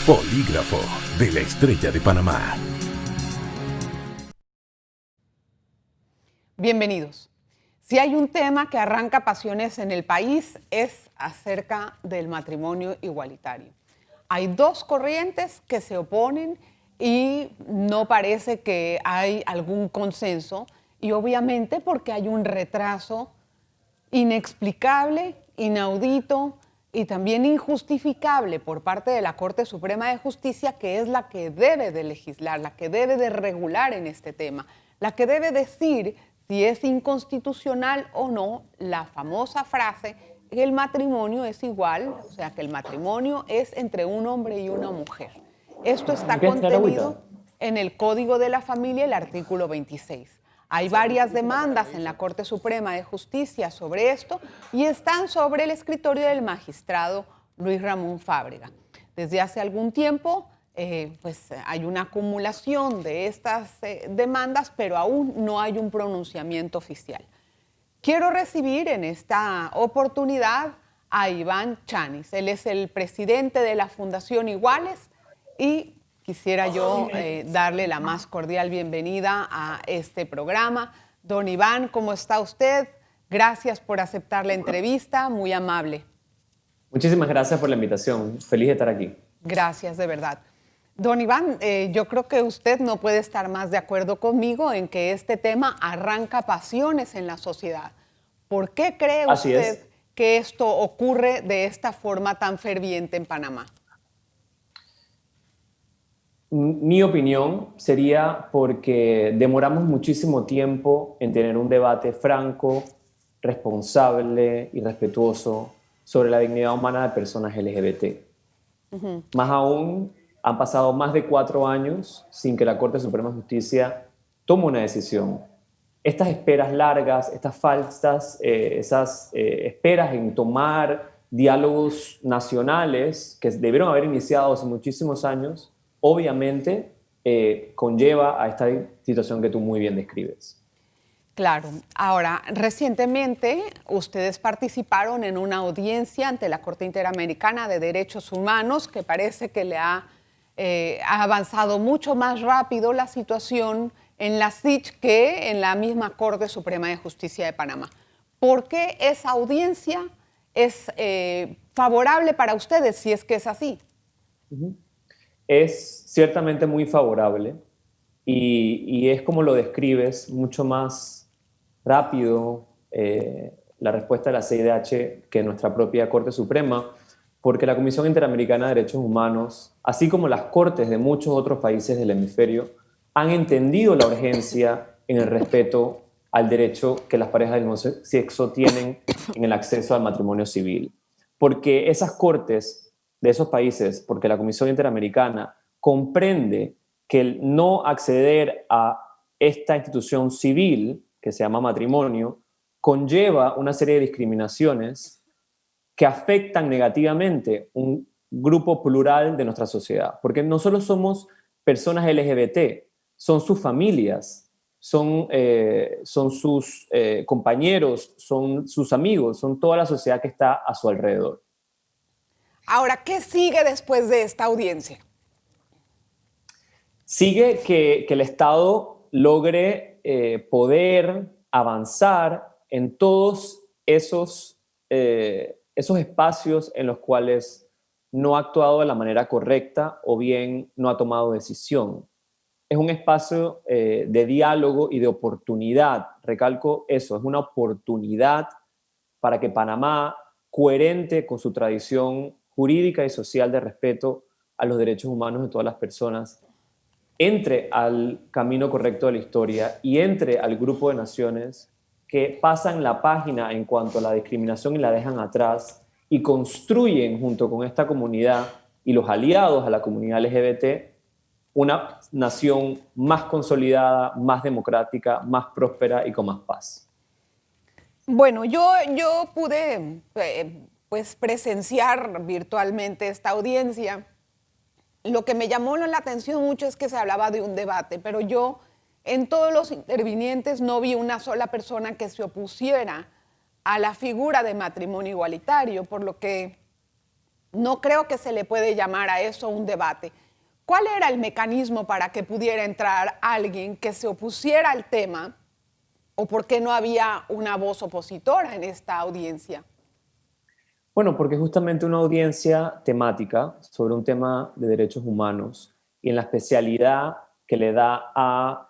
Polígrafo de la Estrella de Panamá. Bienvenidos. Si hay un tema que arranca pasiones en el país es acerca del matrimonio igualitario. Hay dos corrientes que se oponen y no parece que hay algún consenso, y obviamente porque hay un retraso inexplicable, inaudito y también injustificable por parte de la Corte Suprema de Justicia, que es la que debe de legislar, la que debe de regular en este tema, la que debe decir si es inconstitucional o no la famosa frase que el matrimonio es igual, o sea, que el matrimonio es entre un hombre y una mujer. Esto está contenido en el Código de la Familia, el artículo 26. Hay varias demandas en la Corte Suprema de Justicia sobre esto y están sobre el escritorio del magistrado Luis Ramón Fábrega. Desde hace algún tiempo hay una acumulación de estas demandas, pero aún no hay un pronunciamiento oficial. Quiero recibir en esta oportunidad a Iván Chanis. Él es el presidente de la Fundación Iguales y quisiera yo darle la más cordial bienvenida a este programa. Don Iván, ¿cómo está usted? Gracias por aceptar la entrevista, muy amable. Muchísimas gracias por la invitación. Feliz de estar aquí. Gracias, de verdad. Don Iván, yo creo que usted no puede estar más de acuerdo conmigo en que este tema arranca pasiones en la sociedad. ¿Por qué cree usted que esto ocurre de esta forma tan ferviente en Panamá? Mi opinión sería porque demoramos muchísimo tiempo en tener un debate franco, responsable y respetuoso sobre la dignidad humana de personas LGBT. Más aún, han pasado más de 4 años sin que la Corte Suprema de Justicia tome una decisión. Estas esperas largas, estas falsas, esperas en tomar diálogos nacionales que debieron haber iniciado hace muchísimos años, obviamente conlleva a esta situación que tú muy bien describes. Claro. Ahora, recientemente ustedes participaron en una audiencia ante la Corte Interamericana de Derechos Humanos que parece que le ha avanzado mucho más rápido la situación en la CICH que en la misma Corte Suprema de Justicia de Panamá. ¿Por qué esa audiencia es favorable para ustedes, si es que es así? Es ciertamente muy favorable y es como lo describes, mucho más rápido la respuesta de la CIDH que nuestra propia Corte Suprema, porque la Comisión Interamericana de Derechos Humanos, así como las cortes de muchos otros países del hemisferio, han entendido la urgencia en el respeto al derecho que las parejas del mismo sexo tienen en el acceso al matrimonio civil. Porque esas cortes de esos países, porque la Comisión Interamericana comprende que el no acceder a esta institución civil, que se llama matrimonio, conlleva una serie de discriminaciones que afectan negativamente un grupo plural de nuestra sociedad. Porque no solo somos personas LGBT, son sus familias, son sus compañeros, son sus amigos, son toda la sociedad que está a su alrededor. Ahora, ¿qué sigue después de esta audiencia? Sigue que el Estado logre poder avanzar en todos esos espacios en los cuales no ha actuado de la manera correcta o bien no ha tomado decisión. Es un espacio de diálogo y de oportunidad. Recalco eso, es una oportunidad para que Panamá, coherente con su tradición jurídica y social de respeto a los derechos humanos de todas las personas, entre al camino correcto de la historia y entre al grupo de naciones que pasan la página en cuanto a la discriminación y la dejan atrás y construyen junto con esta comunidad y los aliados a la comunidad LGBT una nación más consolidada, más democrática, más próspera y con más paz. Bueno, yo pude presenciar virtualmente esta audiencia. Lo que me llamó la atención mucho es que se hablaba de un debate, pero yo en todos los intervinientes no vi una sola persona que se opusiera a la figura de matrimonio igualitario, por lo que No creo que se le puede llamar a eso un debate. ¿Cuál era el mecanismo para que pudiera entrar alguien que se opusiera al tema? ¿O por qué no había una voz opositora en esta audiencia? Bueno, porque es justamente una audiencia temática sobre un tema de derechos humanos y en la especialidad que le da a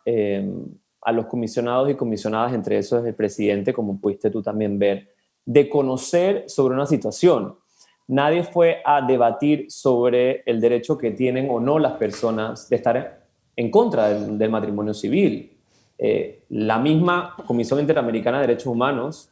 los comisionados y comisionadas, entre esos el presidente, como pudiste tú también ver, de conocer sobre una situación. Nadie fue a debatir sobre el derecho que tienen o no las personas de estar en contra del matrimonio civil. La misma Comisión Interamericana de Derechos Humanos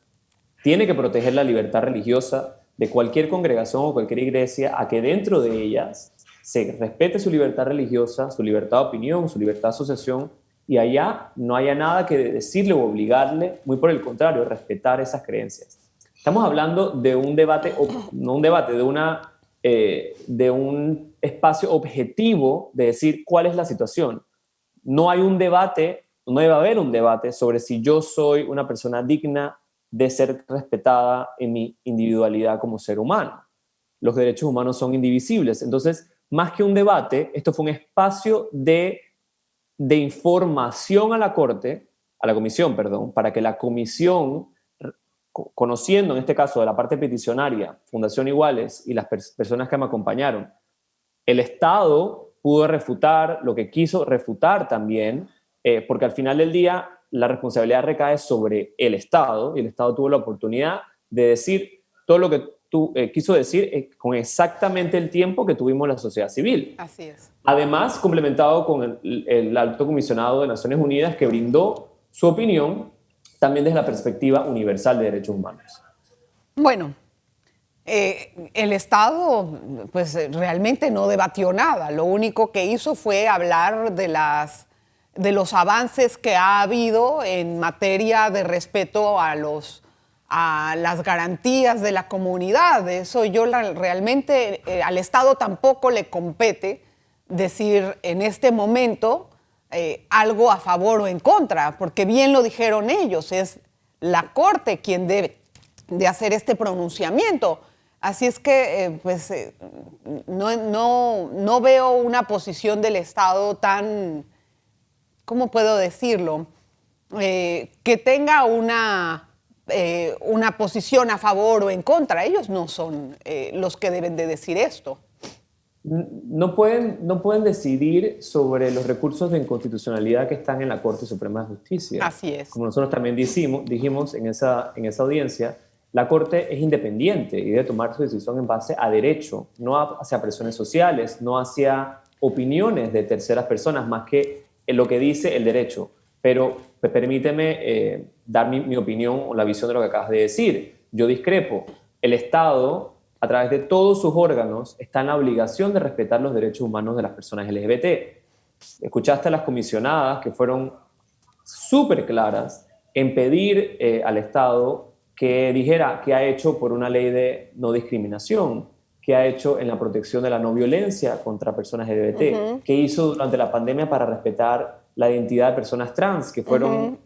tiene que proteger la libertad religiosa de cualquier congregación o cualquier iglesia, a que dentro de ellas se respete su libertad religiosa, su libertad de opinión, su libertad de asociación, y allá no haya nada que decirle o obligarle, muy por el contrario, respetar esas creencias. Estamos hablando de un debate, no un debate, de un espacio objetivo de decir cuál es la situación. No hay un debate, no debe haber un debate sobre si yo soy una persona digna de ser respetada en mi individualidad como ser humano. Los derechos humanos son indivisibles. Entonces, más que un debate, esto fue un espacio de información a la Corte, a la Comisión, perdón, para que la Comisión, conociendo en este caso de la parte peticionaria, Fundación Iguales y las personas que me acompañaron, el Estado pudo refutar lo que quiso refutar también, porque al final del día la responsabilidad recae sobre el Estado, y el Estado tuvo la oportunidad de decir todo lo que quiso decir con exactamente el tiempo que tuvimos la sociedad civil. Así es. Además, complementado con el Alto Comisionado de Naciones Unidas, que brindó su opinión también desde la perspectiva universal de derechos humanos. Bueno, el Estado pues realmente no debatió nada. Lo único que hizo fue hablar de los avances que ha habido en materia de respeto a las garantías de la comunidad. Eso realmente al Estado tampoco le compete decir en este momento algo a favor o en contra, porque bien lo dijeron ellos, es la Corte quien debe de hacer este pronunciamiento. Así es que no veo una posición del Estado tan, ¿cómo puedo decirlo? Que tenga una posición a favor o en contra. Ellos no son los que deben de decir esto. No pueden decidir sobre los recursos de inconstitucionalidad que están en la Corte Suprema de Justicia. Así es. Como nosotros también dijimos en esa audiencia, la Corte es independiente y debe tomar su decisión en base a derecho, no hacia presiones sociales, no hacia opiniones de terceras personas, más que en lo que dice el derecho. Pero permíteme dar mi opinión o la visión de lo que acabas de decir. Yo discrepo. El Estado, a través de todos sus órganos, está en la obligación de respetar los derechos humanos de las personas LGBT. Escuchaste a las comisionadas que fueron súper claras en pedir al Estado que dijera qué ha hecho por una ley de no discriminación, qué ha hecho en la protección de la no violencia contra personas LGBT, qué hizo durante la pandemia para respetar la identidad de personas trans que fueron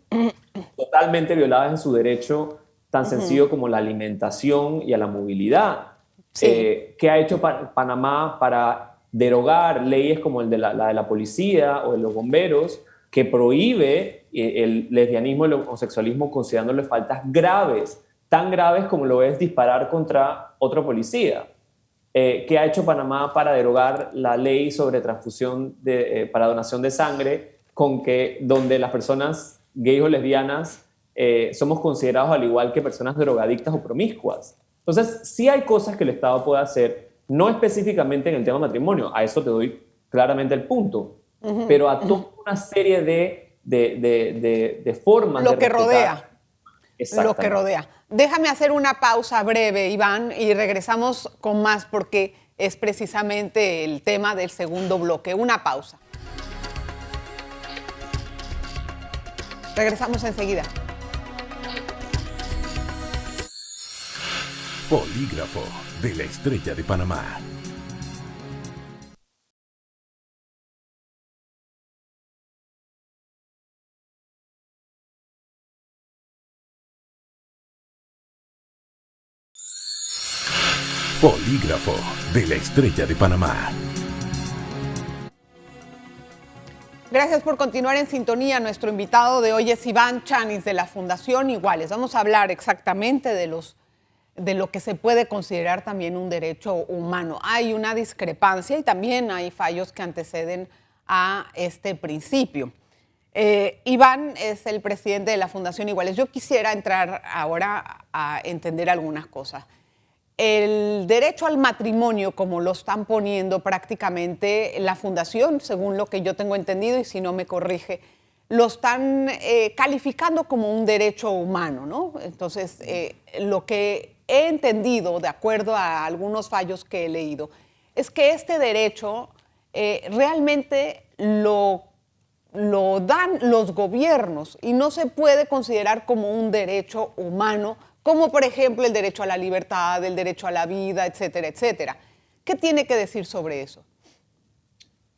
totalmente violadas en su derecho tan sencillo como la alimentación y a la movilidad. Sí. ¿Qué ha hecho Panamá para derogar leyes como la de la policía o de los bomberos, que prohíbe el lesbianismo y el homosexualismo considerándole faltas graves, tan graves como lo es disparar contra otro policía? ¿Qué ha hecho Panamá para derogar la ley sobre transfusión para donación de sangre, donde las personas gays o lesbianas somos considerados al igual que personas drogadictas o promiscuas? Entonces, sí hay cosas que el Estado puede hacer, no específicamente en el tema matrimonio, a eso te doy claramente el punto, pero a toda una serie de formas Lo de que respetar. rodea. Exactamente. Lo que rodea. Déjame hacer una pausa breve, Iván, y regresamos con más porque es precisamente el tema del segundo bloque. Una pausa. Regresamos enseguida. Polígrafo de la Estrella de Panamá. Polígrafo de la Estrella de Panamá. Gracias por continuar en sintonía. Nuestro invitado de hoy es Iván Chanis de la Fundación Iguales. Vamos a hablar exactamente de lo que se puede considerar también un derecho humano. Hay una discrepancia y también hay fallos que anteceden a este principio. Iván es el presidente de la Fundación Iguales. Yo quisiera entrar ahora a entender algunas cosas. El derecho al matrimonio, como lo están poniendo prácticamente la Fundación, según lo que yo tengo entendido, y si no me corrige, lo están calificando como un derecho humano, ¿no? Entonces, lo que he entendido, de acuerdo a algunos fallos que he leído, es que este derecho realmente lo dan los gobiernos y no se puede considerar como un derecho humano, como por ejemplo el derecho a la libertad, el derecho a la vida, etcétera, etcétera. ¿Qué tiene que decir sobre eso?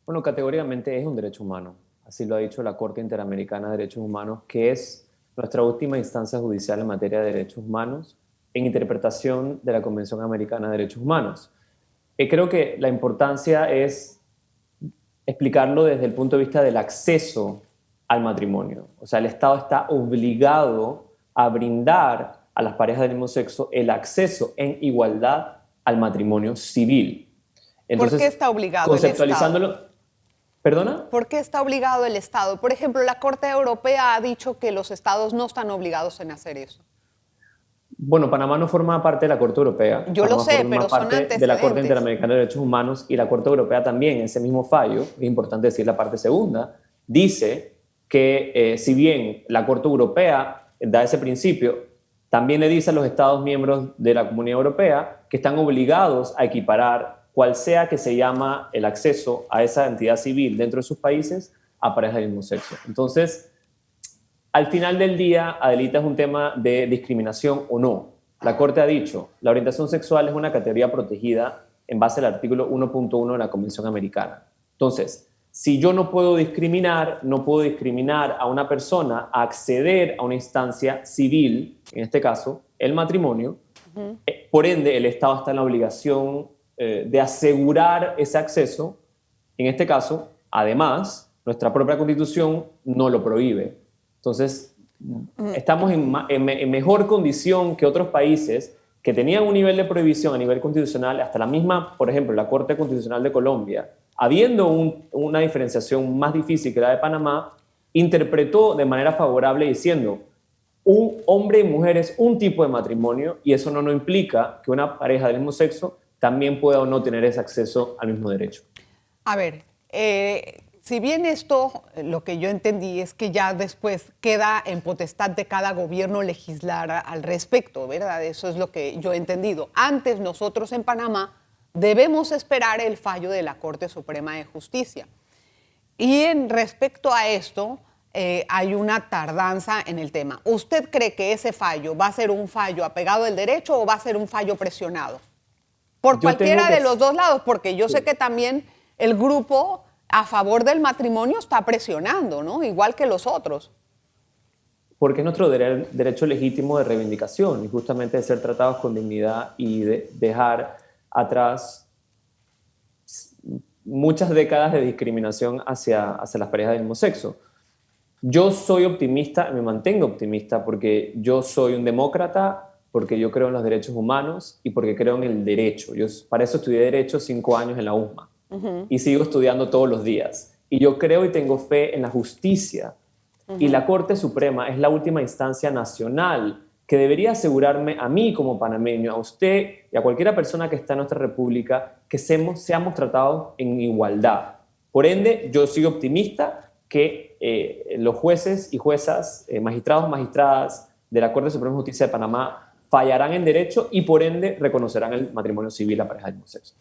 Bueno, categóricamente es un derecho humano. Así lo ha dicho la Corte Interamericana de Derechos Humanos, que es nuestra última instancia judicial en materia de derechos humanos en interpretación de la Convención Americana de Derechos Humanos. Creo que la importancia es explicarlo desde el punto de vista del acceso al matrimonio. O sea, el Estado está obligado a brindar a las parejas del mismo sexo el acceso en igualdad al matrimonio civil. Entonces, ¿por qué está obligado conceptualizándolo, el Estado? ¿Perdona? ¿Por qué está obligado el Estado? Por ejemplo, la Corte Europea ha dicho que los Estados no están obligados en hacer eso. Bueno, Panamá no forma parte de la Corte Europea. Yo Panamá lo sé, forma pero son parte antecedentes. de la Corte Interamericana de Derechos Humanos, y la Corte Europea también, en ese mismo fallo, es importante decir la parte segunda, dice que si bien la Corte Europea da ese principio, también le dice a los Estados miembros de la Comunidad Europea que están obligados a equiparar cual sea que se llama el acceso a esa entidad civil dentro de sus países a parejas del mismo sexo. Entonces, al final del día, Adelita, es un tema de discriminación o no. La Corte ha dicho, la orientación sexual es una categoría protegida en base al artículo 1.1 de la Convención Americana. Entonces, si yo no puedo discriminar a una persona a acceder a una instancia civil, en este caso, el matrimonio, por ende, el Estado está en la obligación de asegurar ese acceso. En este caso, además, nuestra propia Constitución no lo prohíbe. Entonces, estamos en mejor condición que otros países que tenían un nivel de prohibición a nivel constitucional, hasta la misma, por ejemplo, la Corte Constitucional de Colombia, habiendo una diferenciación más difícil que la de Panamá, interpretó de manera favorable diciendo, un hombre y mujer es un tipo de matrimonio y eso no implica que una pareja del mismo sexo también pueda o no tener ese acceso al mismo derecho. A ver, si bien esto, lo que yo entendí es que ya después queda en potestad de cada gobierno legislar al respecto, ¿verdad? Eso es lo que yo he entendido. Antes, nosotros en Panamá debemos esperar el fallo de la Corte Suprema de Justicia. Y en respecto a esto, hay una tardanza en el tema. ¿Usted cree que ese fallo va a ser un fallo apegado al derecho o va a ser un fallo presionado? Por cualquiera de los dos lados, porque yo sé que también el grupo a favor del matrimonio está presionando, ¿no? Igual que los otros. Porque es nuestro derecho legítimo de reivindicación y justamente de ser tratados con dignidad y de dejar atrás muchas décadas de discriminación hacia las parejas del mismo sexo. Yo soy optimista, me mantengo optimista porque yo soy un demócrata, porque yo creo en los derechos humanos y porque creo en el derecho. Para eso estudié Derecho 5 años en la USMA y sigo estudiando todos los días. Y yo creo y tengo fe en la justicia. Y la Corte Suprema es la última instancia nacional que debería asegurarme a mí como panameño, a usted y a cualquier persona que está en nuestra república, que seamos tratados en igualdad. Por ende, yo soy optimista que los jueces y juezas, magistrados, magistradas de la Corte Suprema de Justicia de Panamá fallarán en derecho y por ende reconocerán el matrimonio civil a parejas del mismo sexo.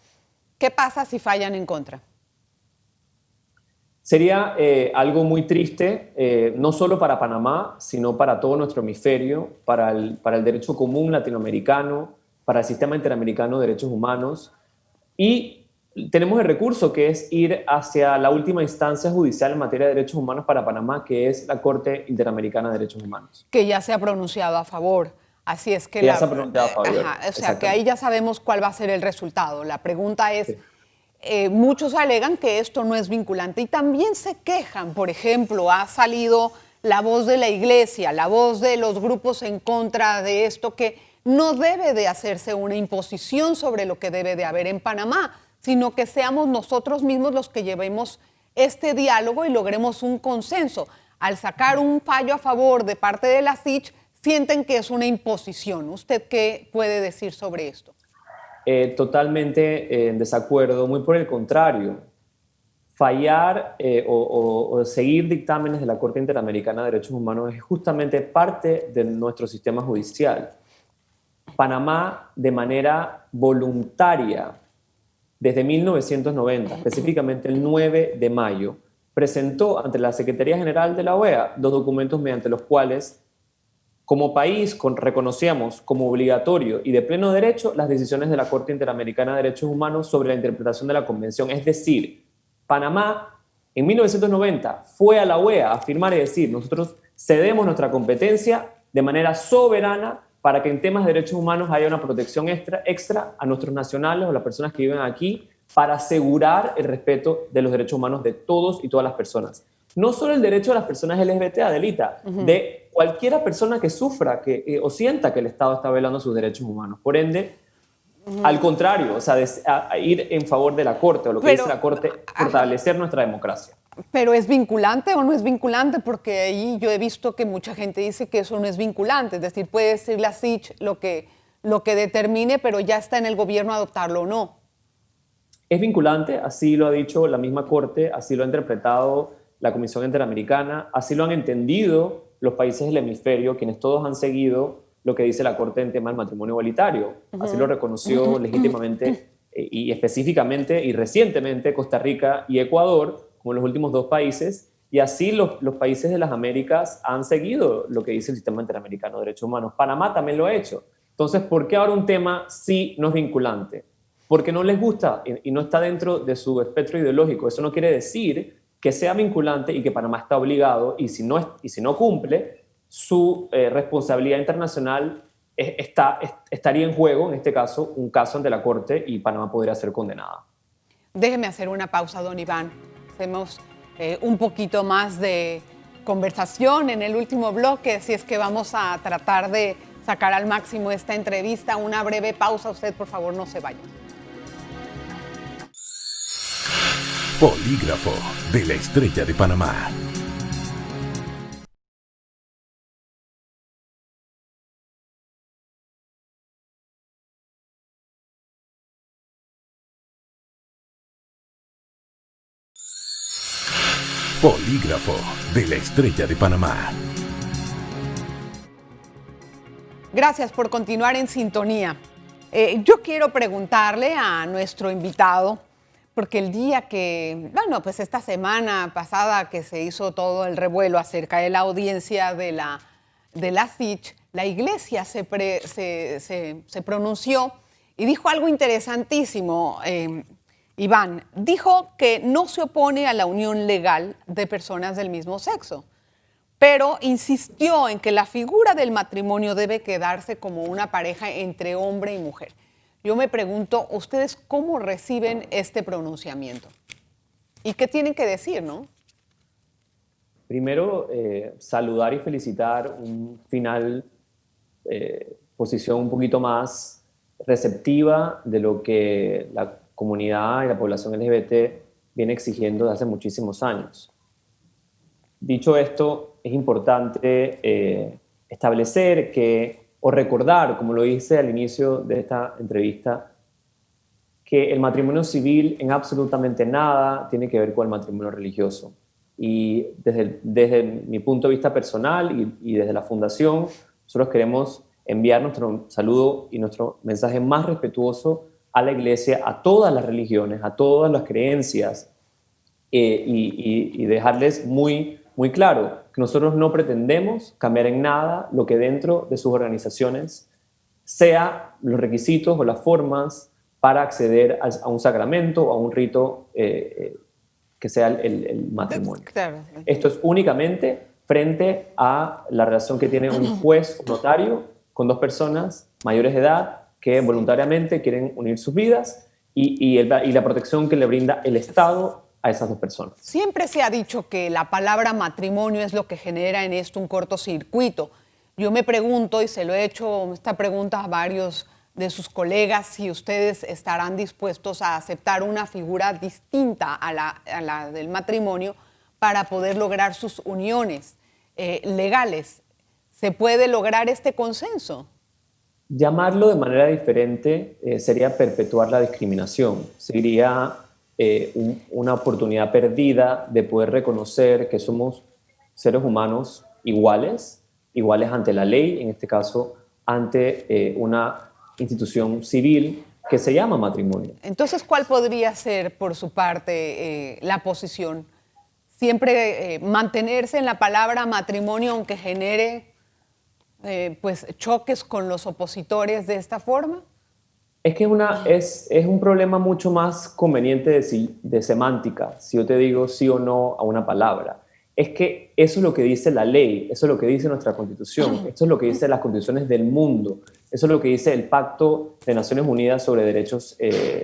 ¿Qué pasa si fallan en contra? Sería algo muy triste, no solo para Panamá, sino para todo nuestro hemisferio, para el derecho común latinoamericano, para el sistema interamericano de derechos humanos. Y tenemos el recurso que es ir hacia la última instancia judicial en materia de derechos humanos para Panamá, que es la Corte Interamericana de Derechos Humanos. Que ya se ha pronunciado a favor. Así es que, Que ya se ha pronunciado a favor. ajá, o sea, que ahí ya sabemos cuál va a ser el resultado. La pregunta es, Sí. muchos alegan que esto no es vinculante y también se quejan. Por ejemplo, ha salido la voz de la iglesia, la voz de los grupos en contra de esto, que no debe de hacerse una imposición sobre lo que debe de haber en Panamá, sino que seamos nosotros mismos los que llevemos este diálogo y logremos un consenso. Al sacar un fallo a favor de parte de la SIC, sienten que es una imposición. ¿Usted qué puede decir sobre esto? Totalmente en desacuerdo, muy por el contrario. Fallar o seguir dictámenes de la Corte Interamericana de Derechos Humanos es justamente parte de nuestro sistema judicial. Panamá, de manera voluntaria, desde 1990, específicamente el 9 de mayo, presentó ante la Secretaría General de la OEA 2 documentos mediante los cuales, como país, reconocíamos como obligatorio y de pleno derecho las decisiones de la Corte Interamericana de Derechos Humanos sobre la interpretación de la Convención. Es decir, Panamá en 1990 fue a la OEA a firmar y decir: nosotros cedemos nuestra competencia de manera soberana para que en temas de derechos humanos haya una protección extra a nuestros nacionales o las personas que viven aquí, para asegurar el respeto de los derechos humanos de todos y todas las personas. No solo el derecho de las personas LGBT, Adelita, de cualquiera persona que sufra o sienta que el Estado está violando sus derechos humanos. Por ende, al contrario, o sea, a ir en favor de la Corte, o lo que dice la Corte, fortalecer nuestra democracia. ¿Pero es vinculante o no es vinculante? Porque ahí yo he visto que mucha gente dice que eso no es vinculante. Es decir, puede decir la SIC lo que determine, pero ya está en el gobierno adoptarlo o no. Es vinculante, así lo ha dicho la misma Corte, así lo ha interpretado la Comisión Interamericana, así lo han entendido los países del hemisferio, quienes todos han seguido lo que dice la Corte en tema del matrimonio igualitario. Así lo reconoció legítimamente y específicamente y recientemente Costa Rica y Ecuador, como los últimos 2 países, y así los países de las Américas han seguido lo que dice el Sistema Interamericano de Derechos Humanos. Panamá también lo ha hecho. Entonces, ¿por qué ahora un tema sí no es vinculante? Porque no les gusta y no está dentro de su espectro ideológico. Eso no quiere decir que sea vinculante y que Panamá está obligado, y si no cumple, su responsabilidad internacional estaría en juego, en este caso, un caso ante la Corte, y Panamá podría ser condenada. Déjeme hacer una pausa, don Iván. Hacemos un poquito más de conversación en el último bloque, si es que vamos a tratar de sacar al máximo esta entrevista. Una breve pausa, usted por favor no se vaya. Polígrafo de la Estrella de Panamá. Polígrafo de la Estrella de Panamá. Gracias por continuar en sintonía. Yo quiero preguntarle a nuestro invitado, porque el día que, pues esta semana pasada que se hizo todo el revuelo acerca de la audiencia de la SIC, la iglesia se pronunció y dijo algo interesantísimo. Iván, dijo que no se opone a la unión legal de personas del mismo sexo, pero insistió en que la figura del matrimonio debe quedarse como una pareja entre hombre y mujer. Yo me pregunto, ¿ustedes cómo reciben este pronunciamiento? ¿Y qué tienen que decir, no? Primero, saludar y felicitar un final, posición un poquito más receptiva de lo que la comunidad y la población LGBT viene exigiendo desde hace muchísimos años. Dicho esto, es importante establecer o recordar, como lo hice al inicio de esta entrevista, que el matrimonio civil en absolutamente nada tiene que ver con el matrimonio religioso. Y desde mi punto de vista personal y desde la Fundación, nosotros queremos enviar nuestro saludo y nuestro mensaje más respetuoso a la Iglesia, a todas las religiones, a todas las creencias, y dejarles muy claro que nosotros no pretendemos cambiar en nada lo que dentro de sus organizaciones sea los requisitos o las formas para acceder a un sacramento o a un rito que sea el matrimonio. Claro. Esto es únicamente frente a la relación que tiene un juez o notario con dos personas mayores de edad que voluntariamente quieren unir sus vidas y la protección que le brinda el Estado a esas dos personas. Siempre se ha dicho que la palabra matrimonio es lo que genera en esto un cortocircuito. Yo me pregunto, y se lo he hecho esta pregunta a varios de sus colegas, si ustedes estarán dispuestos a aceptar una figura distinta a la del matrimonio para poder lograr sus uniones legales. ¿Se puede lograr este consenso? Llamarlo de manera diferente sería perpetuar la discriminación. Sería una oportunidad perdida de poder reconocer que somos seres humanos iguales ante la ley, en este caso ante una institución civil que se llama matrimonio. Entonces, ¿cuál podría ser, por su parte, la posición? ¿Siempre mantenerse en la palabra matrimonio aunque genere pues, choques con los opositores de esta forma? Es que es un problema mucho más conveniente de semántica, si yo te digo sí o no a una palabra. Es que eso es lo que dice la ley, eso es lo que dice nuestra Constitución, esto es lo que dicen las constituciones del mundo, eso es lo que dice el Pacto de Naciones Unidas sobre Derechos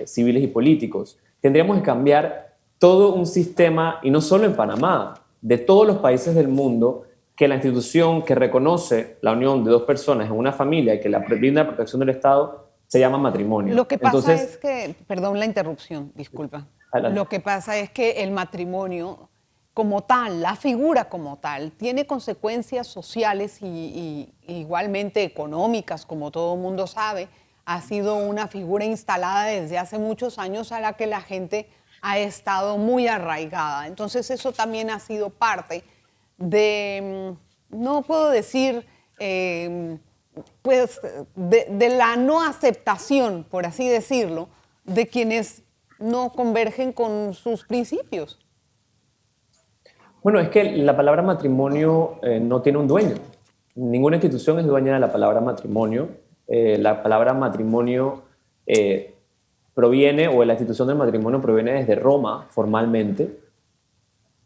Civiles y Políticos. Tendríamos que cambiar todo un sistema, y no solo en Panamá, de todos los países del mundo, que la institución que reconoce la unión de dos personas en una familia y que la brinda la protección del Estado se llama matrimonio. Lo que pasa es que, perdón la interrupción, disculpa. Adelante. Lo que pasa es que el matrimonio como tal, la figura como tal, tiene consecuencias sociales y igualmente económicas, como todo el mundo sabe. Ha sido una figura instalada desde hace muchos años a la que la gente ha estado muy arraigada. Entonces eso también ha sido parte de, no puedo decir, pues de la no aceptación, por así decirlo, de quienes no convergen con sus principios. Bueno, es que la palabra matrimonio no tiene un dueño. Ninguna institución es dueña de la palabra matrimonio. La palabra matrimonio proviene, o la institución del matrimonio proviene desde Roma formalmente.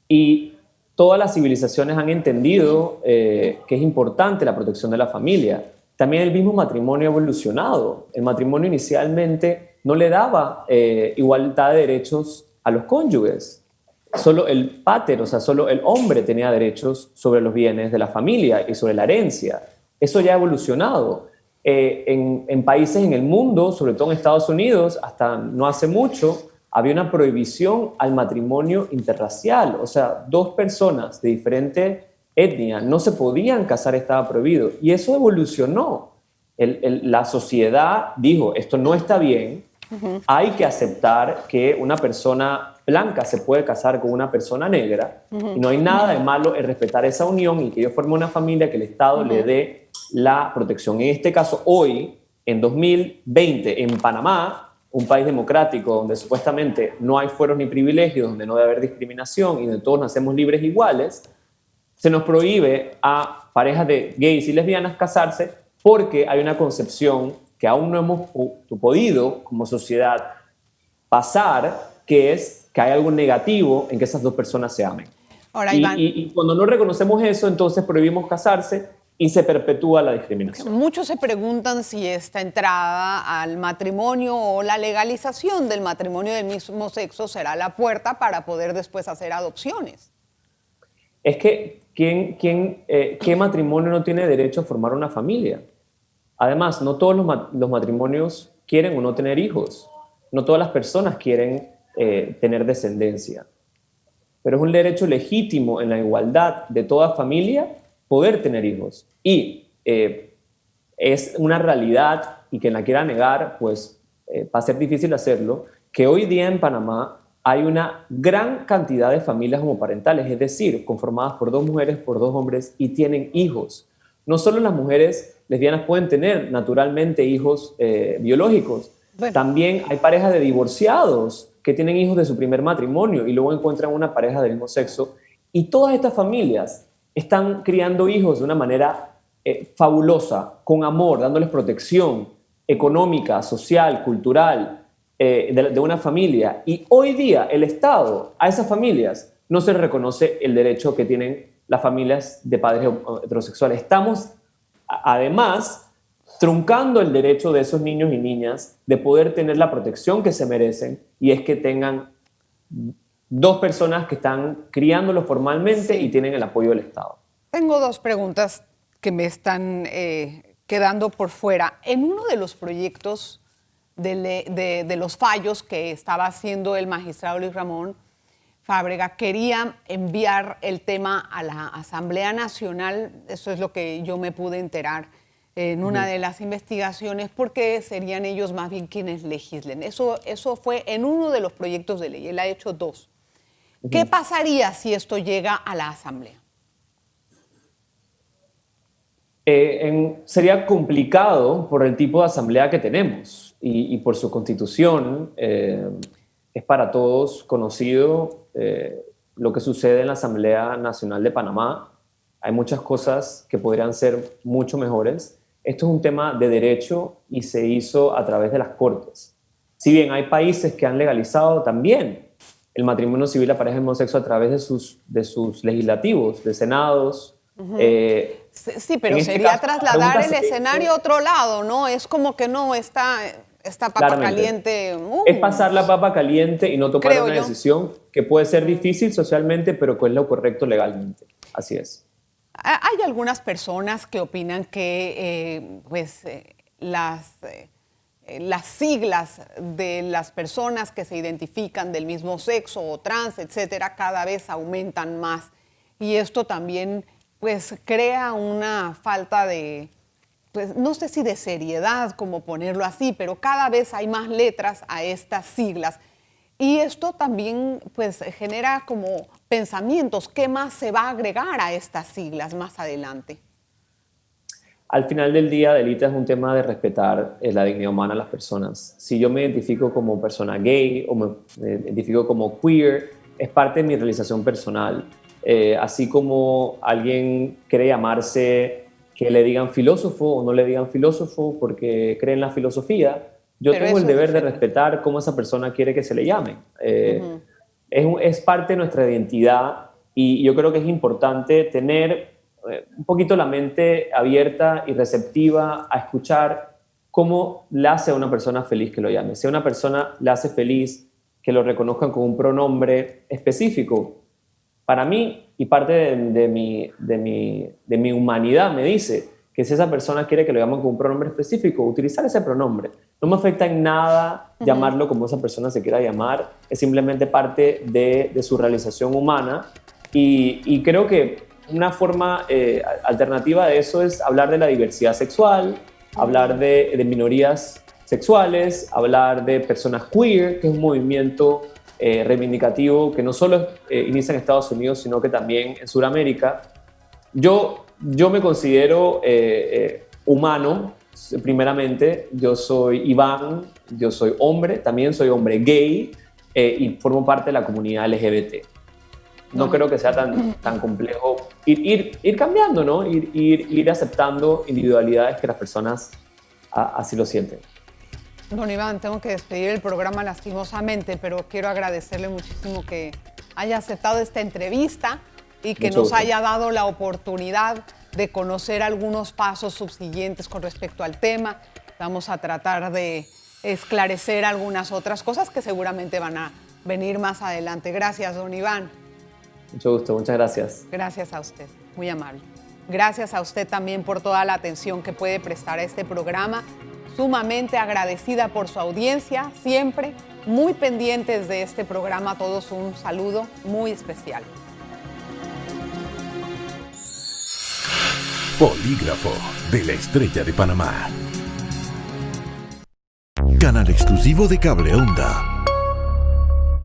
Y todas las civilizaciones han entendido que es importante la protección de la familia. También el mismo matrimonio ha evolucionado. El matrimonio inicialmente no le daba igualdad de derechos a los cónyuges. Solo el pater, o sea, solo el hombre tenía derechos sobre los bienes de la familia y sobre la herencia. Eso ya ha evolucionado. En países en el mundo, sobre todo en Estados Unidos, hasta no hace mucho, había una prohibición al matrimonio interracial. O sea, dos personas de diferente etnia no se podían casar, estaba prohibido. Y eso evolucionó. La sociedad dijo, esto no está bien, hay que aceptar que una persona blanca se puede casar con una persona negra y no hay nada de malo en respetar esa unión y que ellos formen una familia, que el Estado le dé la protección. En este caso, hoy, en 2020, en Panamá, un país democrático donde supuestamente no hay fueros ni privilegios, donde no debe haber discriminación y donde todos nacemos libres e iguales, se nos prohíbe a parejas de gays y lesbianas casarse porque hay una concepción que aún no hemos podido como sociedad pasar, que es que hay algo negativo en que esas dos personas se amen. Ahora, y cuando no reconocemos eso, entonces prohibimos casarse y se perpetúa la discriminación. Muchos se preguntan si esta entrada al matrimonio o la legalización del matrimonio del mismo sexo será la puerta para poder después hacer adopciones. Es que ¿qué matrimonio no tiene derecho a formar una familia? Además, no todos los matrimonios quieren o no tener hijos. No todas las personas quieren tener descendencia. Pero es un derecho legítimo en la igualdad de toda familia poder tener hijos. Y es una realidad, y quien la quiera negar, pues va a ser difícil hacerlo, que hoy día en Panamá hay una gran cantidad de familias homoparentales, es decir, conformadas por dos mujeres, por dos hombres, y tienen hijos. No solo las mujeres lesbianas pueden tener naturalmente hijos biológicos, bueno, también hay parejas de divorciados que tienen hijos de su primer matrimonio y luego encuentran una pareja del mismo sexo, y todas estas familias están criando hijos de una manera fabulosa, con amor, dándoles protección económica, social, cultural, de una familia. Y hoy día el Estado a esas familias no se reconoce el derecho que tienen las familias de padres heterosexuales. Estamos además truncando el derecho de esos niños y niñas de poder tener la protección que se merecen, y es que tengan dos personas que están criándolos formalmente y tienen el apoyo del Estado. Tengo dos preguntas que me están quedando por fuera. En uno de los proyectos de los fallos que estaba haciendo el magistrado Luis Ramón Fábrega, quería enviar el tema a la Asamblea Nacional, eso es lo que yo me pude enterar en una de las investigaciones, porque serían ellos más bien quienes legislen. Eso fue en uno de los proyectos de ley, él ha hecho dos. ¿Qué pasaría si esto llega a la Asamblea? Sería complicado por el tipo de asamblea que tenemos y por su constitución. Es para todos conocido lo que sucede en la Asamblea Nacional de Panamá. Hay muchas cosas que podrían ser mucho mejores. Esto es un tema de derecho y se hizo a través de las Cortes. Si bien hay países que han legalizado también el matrimonio civil a pareja homosexual a través de sus legislativos, de senados. Sí, pero sería trasladar el escenario a otro lado, ¿no? Es como que no está papa caliente. Es pasar la papa caliente y no tomar una decisión que puede ser difícil socialmente, pero que es lo correcto legalmente. Así es. Hay algunas personas que opinan que las siglas de las personas que se identifican del mismo sexo o trans, etcétera, cada vez aumentan más. Y esto también pues crea una falta de, pues no sé si de seriedad, como ponerlo así, pero cada vez hay más letras a estas siglas. Y esto también pues genera como pensamientos, ¿qué más se va a agregar a estas siglas más adelante? Al final del día, Delita, es un tema de respetar la dignidad humana de las personas. Si yo me identifico como persona gay o me identifico como queer, es parte de mi realización personal. Así como alguien quiere llamarse, que le digan filósofo o no le digan filósofo porque cree en la filosofía, yo tengo el deber de respetar cómo esa persona quiere que se le llame. Es parte de nuestra identidad y yo creo que es importante tener un poquito la mente abierta y receptiva a escuchar cómo le hace a una persona feliz que lo llame. Si a una persona le hace feliz que lo reconozcan con un pronombre específico, para mí, y parte de mi humanidad me dice que si esa persona quiere que lo llamen con un pronombre específico, utilizar ese pronombre. No me afecta en nada llamarlo como esa persona se quiera llamar, es simplemente parte de su realización humana. Y creo que una forma alternativa de eso es hablar de la diversidad sexual, hablar de minorías sexuales, hablar de personas queer, que es un movimiento reivindicativo que no solo inicia en Estados Unidos, sino que también en Sudamérica. Yo me considero humano, primeramente. Yo soy Iván, yo soy hombre, también soy hombre gay y formo parte de la comunidad LGBT. No creo que sea tan complejo ir cambiando, ¿no? Ir aceptando individualidades que las personas así lo sienten. Don Iván, tengo que despedir el programa lastimosamente, pero quiero agradecerle muchísimo que haya aceptado esta entrevista y que nos haya dado la oportunidad de conocer algunos pasos subsiguientes con respecto al tema. Vamos a tratar de esclarecer algunas otras cosas que seguramente van a venir más adelante. Gracias, don Iván. Mucho gusto, muchas gracias. Gracias a usted, muy amable. Gracias a usted también por toda la atención que puede prestar a este programa. Sumamente agradecida por su audiencia, siempre muy pendientes de este programa. A todos un saludo muy especial. Polígrafo de la Estrella de Panamá. Canal exclusivo de Cable Onda.